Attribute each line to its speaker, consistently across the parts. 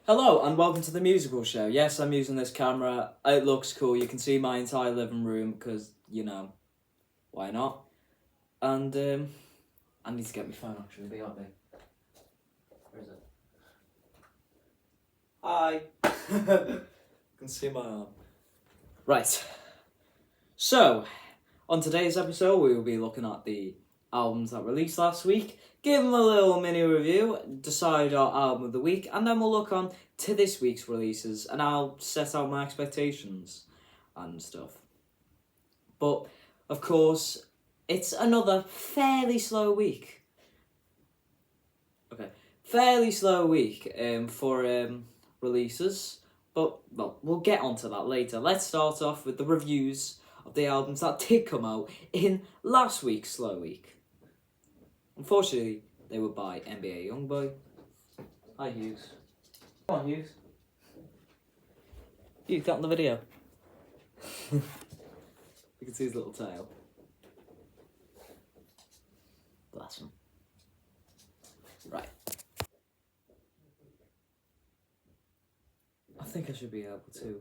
Speaker 1: Hello and welcome to the musical show. Yes, I'm using this camera. It looks cool. You can see my entire living room because, why not? And I need to get my phone actually. Be on me. Where is it? Hi. You can see my arm. Right. So, on today's episode, we will be looking at the albums that released last week, give them a little mini review, decide our album of the week, and then we'll look on to this week's releases, and I'll set out my expectations and stuff. But, of course, it's another fairly slow week. Fairly slow week for releases, but, well, we'll get onto that later. Let's start off with the reviews of the albums that did come out in last week's slow week. Unfortunately, they were by NBA Youngboy. Hi, Hughes. Come on, Hughes. Hughes, got on the video. You can see his little tail. Bless him. Right. I think I should be able to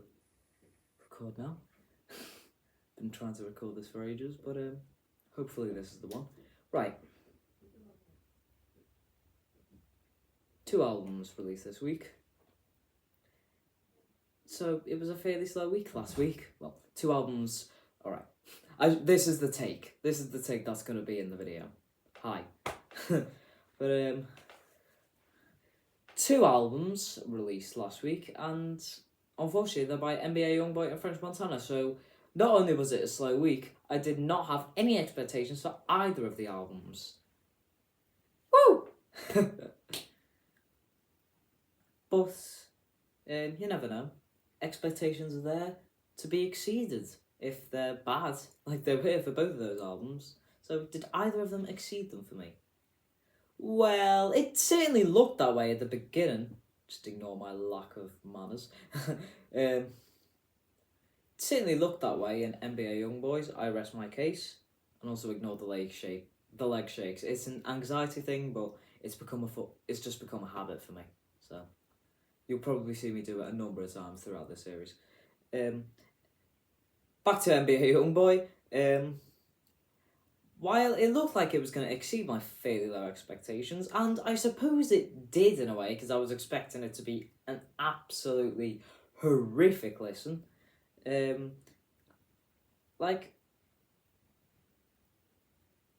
Speaker 1: record now. Been trying to record this for ages, but hopefully this is the one. Right. 2 albums released this week. So it was a fairly slow week last week. Well, 2 albums. Alright. This is the take. This is the take that's going to be in the video. Hi. But 2 albums released last week, and unfortunately they're by NBA Youngboy and French Montana. So not only was it a slow week, I did not have any expectations for either of the albums. Woo! But you never know. Expectations are there to be exceeded if they're bad, like they were for both of those albums. So did either of them exceed them for me? Well, it certainly looked that way at the beginning. Just ignore my lack of manners. It certainly looked that way in NBA Youngboys. I rest my case, and also ignore the leg shakes. It's an anxiety thing, but it's just become a habit for me. So you'll probably see me do it a number of times throughout this series. Back to NBA Youngboy. While it looked like it was going to exceed my fairly low expectations, and I suppose it did in a way, because I was expecting it to be an absolutely horrific listen.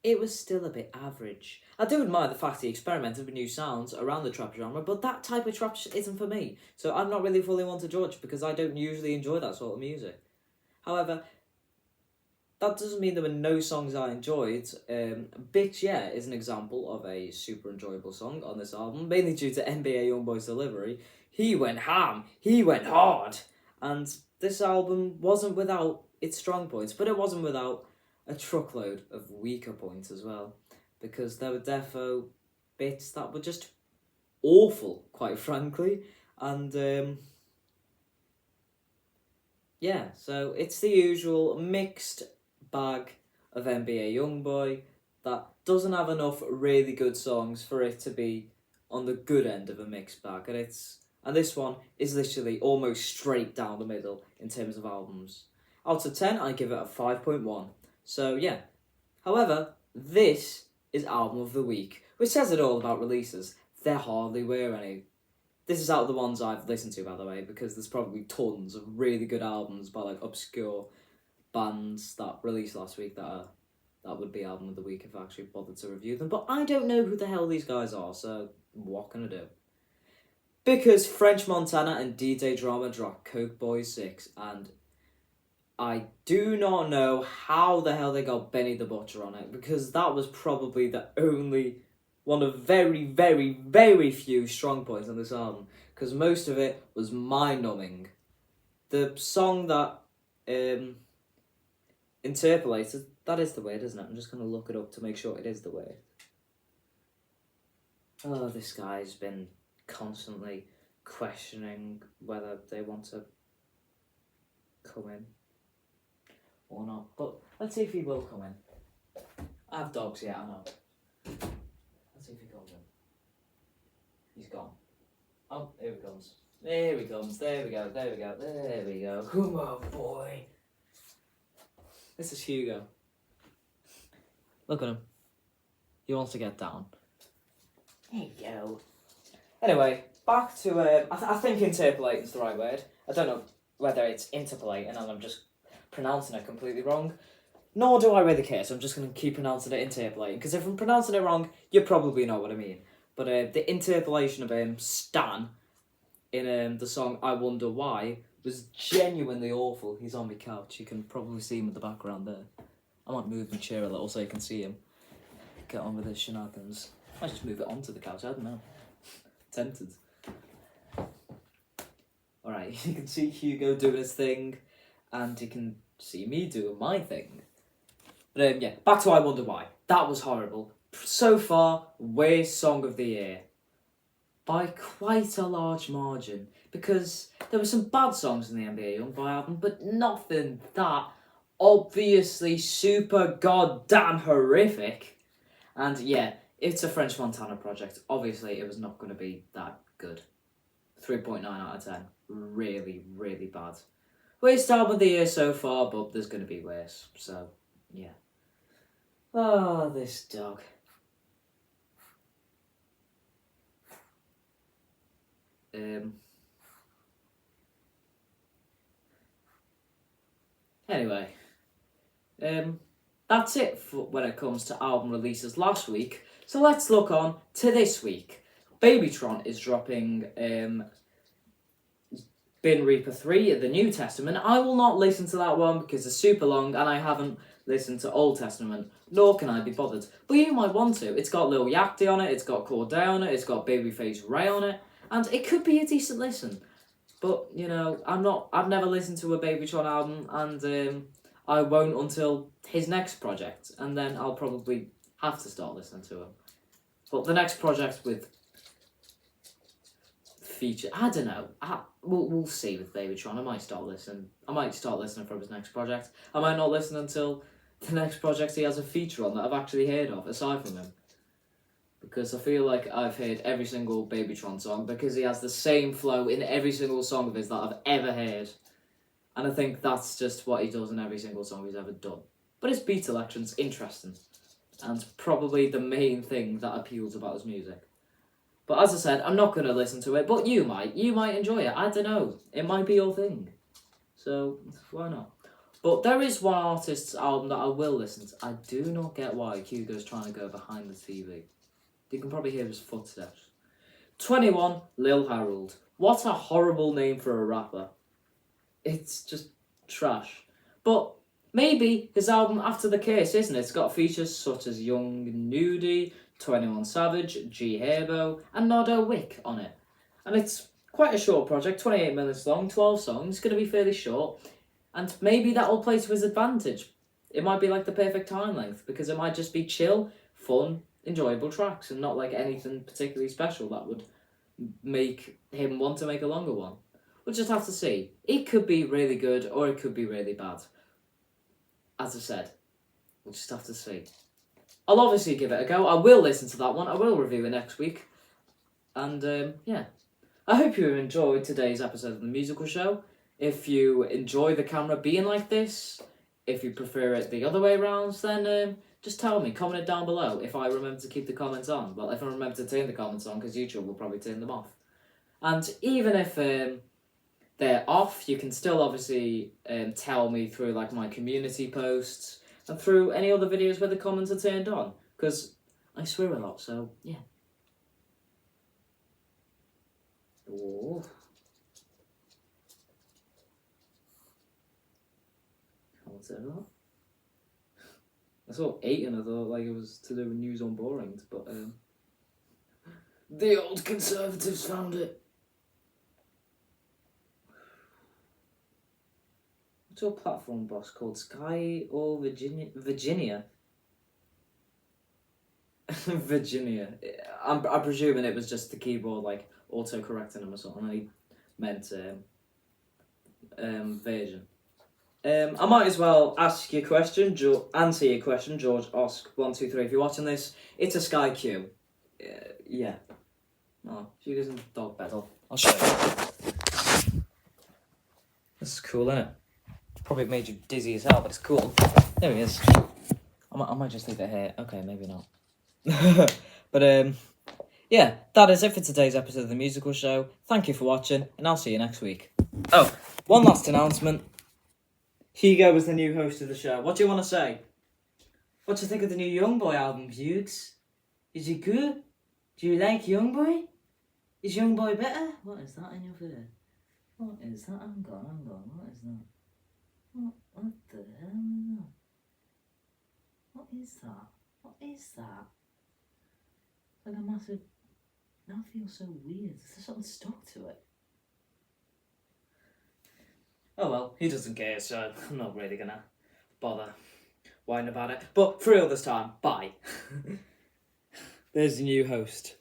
Speaker 1: It was still a bit average. I do admire the fact he experimented with new sounds around the trap genre, but that type of trap isn't for me, so I'm not really fully one to judge, because I don't usually enjoy that sort of music. However, that doesn't mean there were no songs I enjoyed. Bitch Yeah is an example of a super enjoyable song on this album, mainly due to NBA Youngboy's delivery. He went ham, he went hard, and this album wasn't without its strong points, but it wasn't without a truckload of weaker points as well, because there were defo bits that were just awful, quite frankly, and yeah, so it's the usual mixed bag of NBA Youngboy that doesn't have enough really good songs for it to be on the good end of a mixed bag, and this one is literally almost straight down the middle in terms of albums. Out of 10, I give it a 5.1. So yeah. However, this is album of the week, which says it all about releases. There hardly were any. This is out of the ones I've listened to, by the way, because there's probably tons of really good albums by like obscure bands that released last week that would be album of the week if I actually bothered to review them. But I don't know who the hell these guys are, so what can I do? Because French Montana and DJ Drama dropped Coke Boys 6, and I do not know how the hell they got Benny the Butcher on it, because that was probably the only one of very, very, very few strong points on this album, because most of it was mind-numbing. The song that interpolated, that is the word, isn't it? I'm just going to look it up to make sure it is the word. Oh, this guy's been constantly questioning whether they want to come in or not, but let's see if he will come in. I have dogs, yeah, I know. Let's see if he comes in. He's gone. Oh, here he comes. There he comes. There we go. There we go. There we go. Come on, boy. This is Hugo. Look at him. He wants to get down. There you go. Anyway, back to I think interpolating is the right word. I don't know whether it's interpolating and I'm just pronouncing it completely wrong. Nor do I really care, so I'm just going to keep pronouncing it interpolating. Because if I'm pronouncing it wrong, you probably know what I mean. But the interpolation of Stan in the song I Wonder Why was genuinely awful. He's on my couch. You can probably see him in the background there. I might move my chair a little so you can see him. Get on with his shenanigans. I might just move it onto the couch, I don't know. Tempted. Alright, you can see Hugo doing his thing, and you can see me doing my thing. But yeah, back to I Wonder Why. That was horrible. So far, worst song of the year. By quite a large margin. Because there were some bad songs in the NBA Youngboy album, but nothing that obviously super goddamn horrific. And yeah, it's a French Montana project. Obviously, it was not going to be that good. 3.9 out of 10. Really, really bad. Worst album of the year so far, but there's going to be worse. So, yeah. Oh, this dog. Anyway. That's it for when it comes to album releases last week. So let's look on to this week. Babytron is dropping Bin Reaper 3, the New Testament. I will not listen to that one because it's super long and I haven't listened to Old Testament, nor can I be bothered. But you might want to. It's got Lil Yachty on it, it's got Cordae on it, it's got Babyface Ray on it, and it could be a decent listen. But, you know, I've never listened to a Babytron album, and I won't until his next project, and then I'll probably have to start listening to him. But the next project with feature, I don't know. We'll see with Babytron. I might start listening from his next project. I might not listen until the next project he has a feature on that I've actually heard of, aside from him. Because I feel like I've heard every single Babytron song, because he has the same flow in every single song of his that I've ever heard. And I think that's just what he does in every single song he's ever done. But his beat selection's interesting, and probably the main thing that appeals about his music. But as I said, I'm not going to listen to it, but you might enjoy it, I don't know, it might be your thing. So, why not? But there is one artist's album that I will listen to. I do not get why Hugo's trying to go behind the TV. You can probably hear his footsteps. 21, Lil Harold. What a horrible name for a rapper. It's just trash. But maybe his album After the Case, isn't it? It's got features such as Young Nudy, 21 Savage, G Herbo, and Nardo Wick on it. And it's quite a short project, 28 minutes long, 12 songs, it's going to be fairly short. And maybe that will play to his advantage. It might be like the perfect time length, because it might just be chill, fun, enjoyable tracks, and not like anything particularly special that would make him want to make a longer one. We'll just have to see. It could be really good, or it could be really bad. As I said, we'll just have to see. I'll obviously give it a go. I will listen to that one. I will review it next week. And, yeah. I hope you enjoyed today's episode of The Musical Show. If you enjoy the camera being like this, if you prefer it the other way around, then just tell me. Comment it down below if I remember to keep the comments on. Well, if I remember to turn the comments on, because YouTube will probably turn them off. And even if they're off, you can still obviously tell me through like my community posts and through any other videos where the comments are turned on, because I swear a lot, so yeah. Oh. What's it about? I saw 8 and I thought like it was to do with news on boring, but the old Conservatives found it. What's your platform boss called? Sky or Virginia? Virginia. Virginia. I'm presuming it was just the keyboard like auto-correcting him or something, and he meant version. I might as well answer your question, George Osk 123. If you're watching this, it's a Sky Q. Yeah. Oh, she doesn't dog battle. I'll show you. This is cool, isn't it? Probably made you dizzy as hell, but it's cool. There he is. I might just leave it here. Okay, maybe not. But yeah, that is it for today's episode of The Musical Show. Thank you for watching, and I'll see you next week. Oh, one last announcement. Hugo is the new host of the show. What do you want to say? What do you think of the new Youngboy album, Hughes? Is it good? Do you like Youngboy? Is Youngboy better? What is that in your ear? What is that? I'm gone. What is that? What the hell is that? What is that? What is that? Like a massive... That feels so weird. There's something stuck to it. Oh well, he doesn't care, so I'm not really gonna bother whining about it. But for real this time, bye. There's the new host.